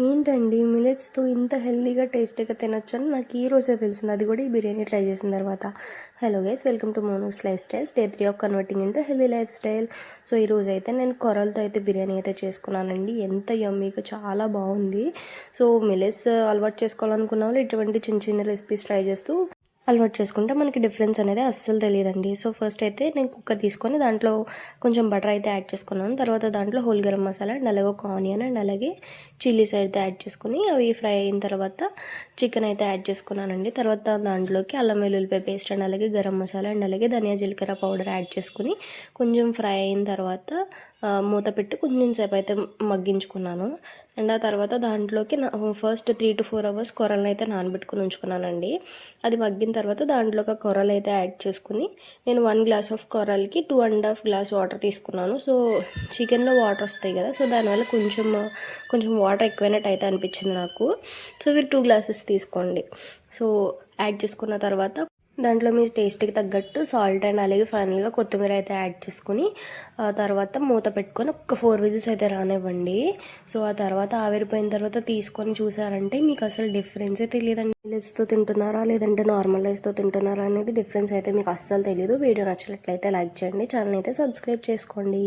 ఏంటండి మిల్లెట్స్‌తో ఇంత హెల్తీగా, టేస్టీగా తినొచ్చని నాకు ఈ రోజే తెలిసింది. అది కూడా ఈ బిర్యానీ ట్రై చేసిన తర్వాత. Hello guys, welcome to Monu's life styles. Day 3 of converting into healthy life style. So ఈరోజు అయితే నేను కొర్రలతో అయితే బిర్యానీ అయితే చేసుకున్నానండి. ఎంత యమ్మీగా, చాలా బాగుంది. సో మిల్లెట్స్ అలవాటు చేసుకోవాలనుకున్న వాళ్ళు ఇటువంటి చిన్న చిన్న రెసిపీస్ ట్రై చేస్తూ అలవాటు చేసుకుంటే మనకి డిఫరెన్స్ అనేది అస్సలు తెలియదండి. సో ఫస్ట్ అయితే నేను కుక్కర్ తీసుకొని దాంట్లో కొంచెం బటర్ అయితే యాడ్ చేసుకున్నాను. తర్వాత దాంట్లో హోల్ గరం మసాలా అండ్ అలాగే ఒక ఆనియన్ అండ్ అలాగే చిల్లీస్ అయితే యాడ్ చేసుకుని అవి ఫ్రై అయిన తర్వాత చికెన్ అయితే యాడ్ చేసుకున్నానండి. తర్వాత దాంట్లోకి అల్లం వెల్లుల్లిపాయ పేస్ట్ అండ్ అలాగే గరం మసాలా అండ్ అలాగే ధనియా జీలకర్ర పౌడర్ యాడ్ చేసుకుని కొంచెం ఫ్రై అయిన తర్వాత మూత పెట్టి కొంచెం సేపు అయితే మగ్గించుకున్నాను. అండ్ ఆ తర్వాత దాంట్లోకి ఫస్ట్ 3 to 4 అవర్స్ కొర్రలను అయితే నానబెట్టుకుని ఉంచుకున్నానండి. అది మగ్గిన తర్వాత దాంట్లోకి కొర్రలు అయితే యాడ్ చేసుకుని నేను 1 గ్లాస్ ఆఫ్ కొర్రలకి 2.5 గ్లాస్ వాటర్ తీసుకున్నాను. సో చికెన్లో వాటర్ వస్తాయి కదా, సో దానివల్ల కొంచెం వాటర్ ఎక్కువైనట్టు అయితే అనిపించింది నాకు. సో మీరు 2 గ్లాసెస్ తీసుకోండి. సో యాడ్ చేసుకున్న తర్వాత దాంట్లో మీ టేస్ట్కి తగ్గట్టు సాల్ట్ అండ్ అలాగే ఫైనల్గా కొత్తిమీర అయితే యాడ్ చేసుకుని తర్వాత మూత పెట్టుకొని ఒక 4 విజిల్స్ అయితే రానివ్వండి. సో ఆ తర్వాత ఆవిరిపోయిన తర్వాత తీసుకొని చూసారంటే మీకు అసలు డిఫరెన్సే తెలియదండి. మిల్లెట్స్తో తింటున్నారా లేదంటే నార్మల్ రైస్తో తింటున్నారా అనేది డిఫరెన్స్ అయితే మీకు అస్సలు తెలియదు. వీడియో నచ్చినట్లయితే లైక్ చేయండి, ఛానల్ అయితే సబ్స్క్రైబ్ చేసుకోండి.